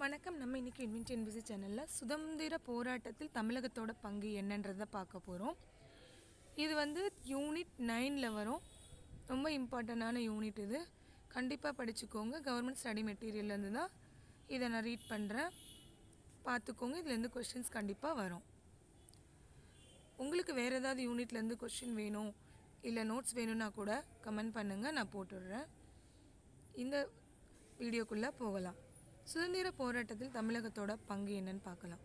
வணக்கம். நம்ம இன்றைக்கி இன்வின்டிஎன்பிசி சேனலில் சுதந்திர போராட்டத்தில் தமிழகத்தோட பங்கு என்னன்றதை பார்க்க போகிறோம். இது யூனிட் 9ல் வரும். ரொம்ப இம்பார்ட்டண்டான யூனிட் இது. கண்டிப்பாக படிச்சுக்கோங்க. கவர்மெண்ட் ஸ்டடி மெட்டீரியல்லேருந்து தான் இதை நான் ரீட் பண்ணுறேன். பார்த்துக்கோங்க. இதுலேருந்து கொஷின்ஸ் கண்டிப்பாக வரும். உங்களுக்கு வேறு ஏதாவது யூனிட்லேருந்து கொஷின் வேணும் இல்லை நோட்ஸ் வேணும்னா கூட கமெண்ட் பண்ணுங்கள், நான் போட்டுடுறேன். இந்த வீடியோக்குள்ளே போகலாம். சுதந்திர போராட்டத்தில் தமிழகத்தோட பங்கு என்னன்னு பார்க்கலாம்.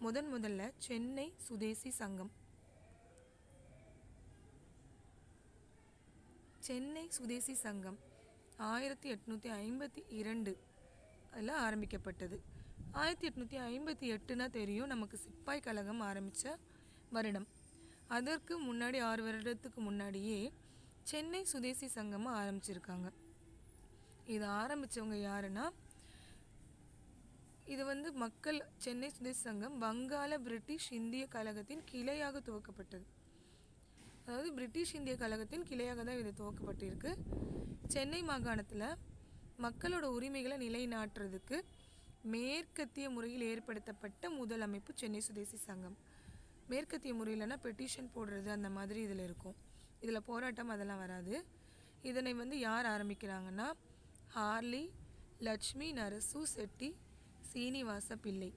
முதல்ல சென்னை சுதேசி சங்கம். சென்னை சுதேசி சங்கம் 1852 அதில் ஆரம்பிக்கப்பட்டது. 1858னா தெரியும், நமக்கு சிப்பாய் கழகம் ஆரம்பித்த வருடம். அதற்கு முன்னாடி 6 வருடத்துக்கு முன்னாடியே சென்னை சுதேசி சங்கமாக ஆரம்பிச்சிருக்காங்க. இது ஆரம்பித்தவங்க யாருன்னா, இது மக்கள் சென்னை சுதேசி சங்கம் வங்காள பிரிட்டிஷ் இந்திய கழகத்தின் கிளையாக துவக்கப்பட்டது. அதாவது பிரிட்டிஷ் இந்திய கழகத்தின் கிளையாக தான் இது துவக்கப்பட்டிருக்கு. சென்னை மாகாணத்தில் மக்களோட உரிமைகளை நிலைநாட்டுறதுக்கு மேற்கத்திய முறையில் ஏற்படுத்தப்பட்ட முதல் அமைப்பு சென்னை சுதேசி சங்கம். மேற்கத்திய முறையில்னா பெட்டிஷன் போடுறது அந்த மாதிரி இதில் இருக்கும். இதில் போராட்டம் அதெல்லாம் வராது. இதனை யார் ஆரம்பிக்கிறாங்கன்னா, ஹார்லி, லட்சுமி நரசு செட்டி, சீனிவாச பிள்ளை.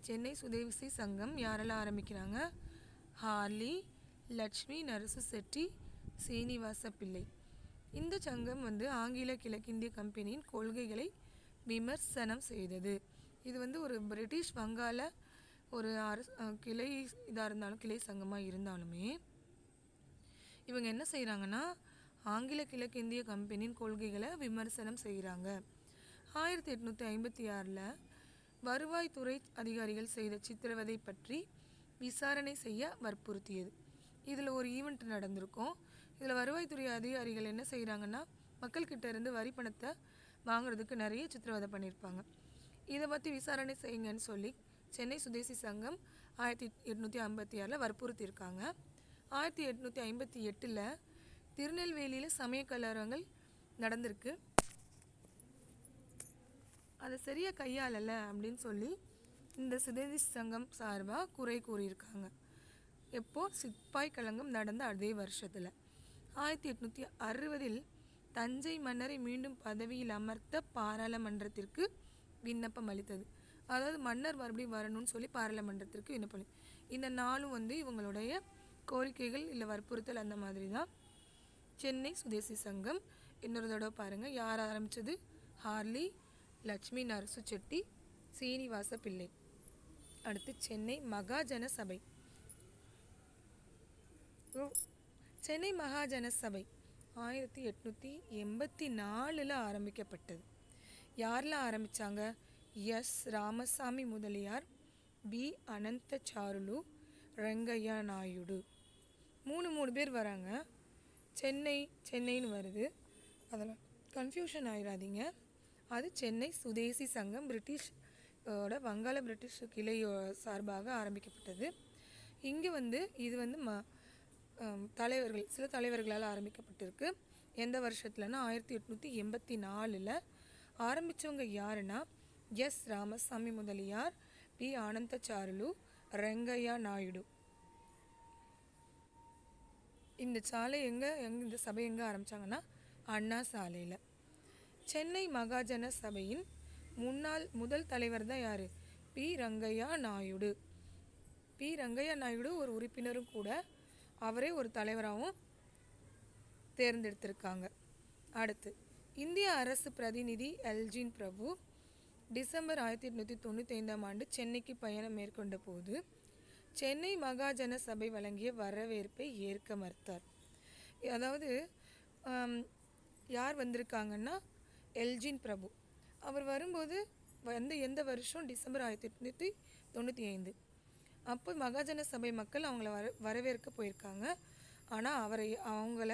சென்னை சுதேசி சங்கம் யாரெல்லாம் ஆரம்பிக்கிறாங்க? ஹார்லி, லட்சுமி நரசு செட்டி, சீனிவாச பிள்ளை. இந்த சங்கம் ஆங்கில கிழக்கிந்திய கம்பெனியின் கொள்கைகளை விமர்சனம் செய்தது. இது ஒரு பிரிட்டிஷ் வங்காள ஒரு கிளை இதாக இருந்தாலும், கிளை சங்கமாக இருந்தாலுமே இவங்க என்ன செய்கிறாங்கன்னா, ஆங்கில கிழக்கிந்திய கம்பெனியின் கொள்கைகளை விமர்சனம் செய்கிறாங்க. 1856 வருவாய்த்துறை அதிகாரிகள் செய்த சித்திரவதை பற்றி விசாரணை செய்ய வற்புறுத்தியது. இதில் ஒரு ஈவெண்ட் நடந்திருக்கும். இதில் வருவாய்த்துறை அதிகாரிகள் என்ன செய்கிறாங்கன்னா, மக்கள்கிட்ட இருந்து வரி பணத்தை வாங்குறதுக்கு நிறைய சித்திரவதை பண்ணியிருப்பாங்க. இதை பற்றி விசாரணை செய்யுங்கன்னு சொல்லி சென்னை சுதேசி சங்கம் 1856 வற்புறுத்தியிருக்காங்க. 1858 திருநெல்வேலியில் சமய கலவரங்கள் நடந்திருக்கு. அதை சரியாக கையாளலை அப்படின்னு சொல்லி இந்த சுதேசி சங்கம் சார்பாக குறை கூறியிருக்காங்க. எப்போது? சிப்பாய் கழகம் நடந்த அதே வருஷத்தில் 1860 தஞ்சை மன்னரை மீண்டும் பதவியில் அமர்த்த பாராளுமன்றத்திற்கு விண்ணப்பம் அளித்தது. அதாவது மன்னர் மறுபடியும் வரணும்னு சொல்லி பாராளுமன்றத்திற்கு விண்ணப்பம். இந்த நாளும் இவங்களுடைய கோரிக்கைகள் இல்லை வற்புறுத்தல் அந்த மாதிரி தான். சென்னை சுதேசி சங்கம் இன்னொரு தடவை பாருங்கள். யார் ஆரம்பித்தது? ஹார்லி, லட்சுமி நரசு செட்டி, சீனிவாச பிள்ளை. அடுத்து சென்னை மகாஜன சபை. சென்னை மகாஜன சபை 1884 ஆரம்பிக்கப்பட்டது. யாரெல்லாம் ஆரம்பித்தாங்க? S Ramasamy Mudaliar, P Anandacharlu, Rangaiah Naidu. மூணு பேர் வராங்க. சென்னைன்னு வருது, அதெல்லாம் கன்ஃபியூஷன் ஆயிடாதீங்க. அது சென்னை சுதேசி சங்கம் பிரிட்டிஷோட வங்காள பிரிட்டிஷ் கிளை சார்பாக ஆரம்பிக்கப்பட்டது. இங்கே இது தலைவர்கள், சில தலைவர்களால் ஆரம்பிக்கப்பட்டிருக்கு. எந்த வருஷத்துலன்னா 1884 ஆரம்பித்தவங்க யாருன்னா, எஸ் ராமசாமி முதலியார், பி ஆனந்தசாருலு, ரெங்கையா நாயுடு. இந்த சாலை இந்த சபை எங்கே ஆரம்பித்தாங்கன்னா, அண்ணா சாலையில். சென்னை மகாஜன சபையின் முதல் தலைவர் தான் யார்? பி ரங்கையா நாயுடு. பி ரங்கையா நாயுடு ஒரு உறுப்பினரும் கூட. அவரே ஒரு தலைவராகவும் தேர்ந்தெடுத்திருக்காங்க. அடுத்து இந்திய அரசு பிரதிநிதி எல்ஜின் பிரபு டிசம்பர் 1895 சென்னைக்கு பயணம் மேற்கொண்ட போது சென்னை மகாஜன சபை வழங்கிய வரவேற்பை ஏற்க மறுத்தார். அதாவது யார் வந்திருக்காங்கன்னா, எல்ஜின் பிரபு. அவர் வரும்போது எந்த வருஷம்? டிசம்பர் 1895. அப்போ மகாஜன சபை மக்கள் அவங்கள வரவேற்க போயிருக்காங்க. ஆனால் அவங்கள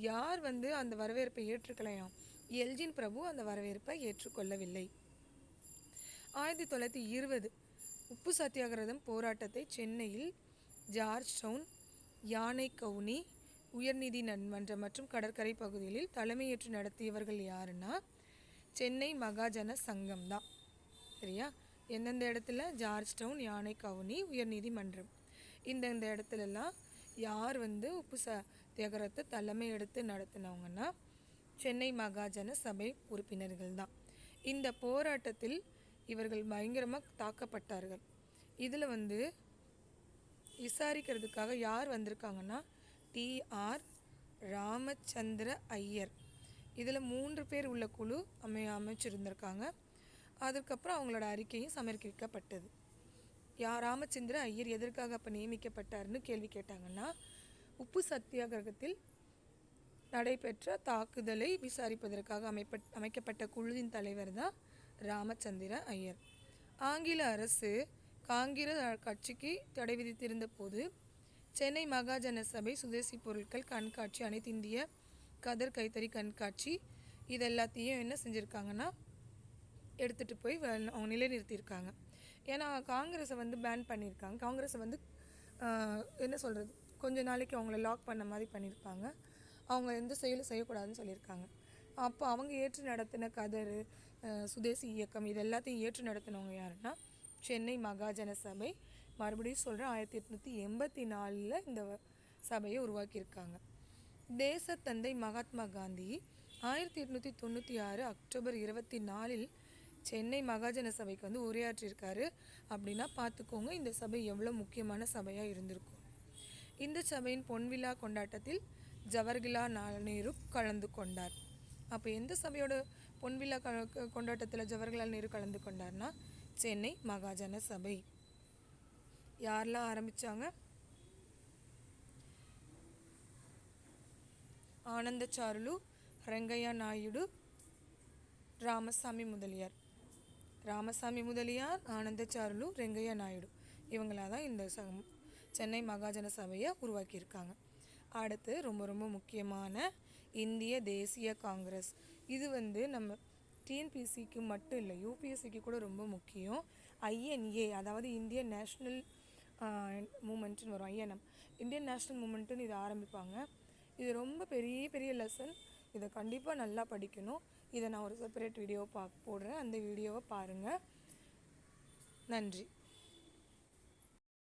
யார் அந்த வரவேற்பை ஏற்றுக்கலையாம்? எல்ஜின் பிரபு அந்த வரவேற்பை ஏற்றுக்கொள்ளவில்லை. 1920 உப்பு சத்தியாகிரகம் போராட்டத்தை சென்னையில் ஜார்ஜ் டவுன், யானை கவுனி, உயர்நீதிமன்றம் மற்றும் கடற்கரை பகுதிகளில் தலைமையேற்று நடத்தியவர்கள் யாருன்னா, சென்னை மகாஜன சங்கம் தான். சரியா? எந்தெந்த இடத்துல? ஜார்ஜ் டவுன், யானை கவுனி, உயர்நீதிமன்றம். இந்த இடத்துலலாம் யார் உப்பு சத்தியாகிரகத்தை தலைமை எடுத்து நடத்தினவங்கன்னா சென்னை மகாஜன சபை உறுப்பினர்கள் தான். இந்த போராட்டத்தில் இவர்கள் பயங்கரமாக தாக்கப்பட்டார்கள். இதில் விசாரிக்கிறதுக்காக யார் வந்திருக்காங்கன்னா டி.ஆர். ராமச்சந்திர ஐயர். இதில் 3 பேர் உள்ள குழு அமைச்சிருந்திருக்காங்க. அதுக்கப்புறம் அவங்களோட அறிக்கையும் சமர்ப்பிக்கப்பட்டது. ராமச்சந்திர ஐயர் எதற்காக அப்போ நியமிக்கப்பட்டார்னு கேள்வி கேட்டாங்கன்னா உப்பு சத்தியாகிரகத்தில் நடைபெற்ற தாக்குதலை விசாரிப்பதற்காக அமைக்கப்பட்ட குழுவின் தலைவர் தான் ராமச்சந்திர ஐயர். ஆங்கில அரசு காங்கிரஸ் கட்சிக்கு தடை விதித்திருந்த போது சென்னை மகாஜன சபை சுதேசி பொருட்கள் கண்காட்சி, அனைத்து இந்திய கதர் கைத்தறி கண்காட்சி இதெல்லாத்தையும் என்ன செஞ்சுருக்காங்கன்னா எடுத்துகிட்டு போய் அவங்க நிலைநிறுத்தியிருக்காங்க. ஏன்னா காங்கிரஸை பேன் பண்ணியிருக்காங்க. காங்கிரஸை என்ன சொல்கிறது, கொஞ்ச நாளைக்கு அவங்கள லாக் பண்ண மாதிரி பண்ணியிருப்பாங்க. அவங்க எந்த செயலும் செய்யக்கூடாதுன்னு சொல்லியிருக்காங்க. அப்போ அவங்க ஏற்று நடத்தின கதர் சுதேசி இயக்கம் இது எல்லாத்தையும் ஏற்று நடத்தினவங்க யாருன்னா சென்னை மகாஜன சபை. மறுபடியும் சொல்கிறேன், 1884 இந்த சபையை உருவாக்கியிருக்காங்க. தேசத்தந்தை மகாத்மா காந்தி 1896 அக்டோபர் 24 சென்னை மகாஜன சபைக்கு உரையாற்றியிருக்காரு. அப்படின்னா பார்த்துக்கோங்க இந்த சபை எவ்வளோ முக்கியமான சபையாக இருந்திருக்கும். இந்த சபையின் பொன்விழா கொண்டாட்டத்தில் ஜவஹர்லால் நேரு கலந்து கொண்டார். அப்போ எந்த சபையோட பொன்விழா கொண்டாட்டத்தில் ஜவஹர்லால் நேரு கலந்து கொண்டார்னா சென்னை மகாஜன சபை. யாரெல்லாம் ஆரம்பித்தாங்க? ஆனந்தச்சாருலு, ரெங்கையா நாயுடு, ராமசாமி முதலியார், ஆனந்தச்சாருலு, ரெங்கையா நாயுடு இவங்களாக தான் இந்த சென்னை மகாஜன சபையை உருவாக்கியிருக்காங்க. அடுத்து ரொம்ப ரொம்ப முக்கியமான இந்திய தேசிய காங்கிரஸ். இது நம்ம டிஎன்பிசிக்கு மட்டும் இல்லை, யூபிஎஸ்சிக்கு கூட ரொம்ப முக்கியம். ஐஎன்ஏ அதாவது இந்தியன் நேஷ்னல் மூமெண்ட்டுன்னு வரும். ஐஎன்எம் இந்தியன் நேஷ்னல் மூமெண்ட்டுன்னு இதை ஆரம்பிப்பாங்க. இது ரொம்ப பெரிய பெரிய லெசன். இதை கண்டிப்பாக நல்லா படிக்கணும். இதை நான் ஒரு செப்பரேட் வீடியோ போடுறேன், அந்த வீடியோவை பாருங்கள். நன்றி.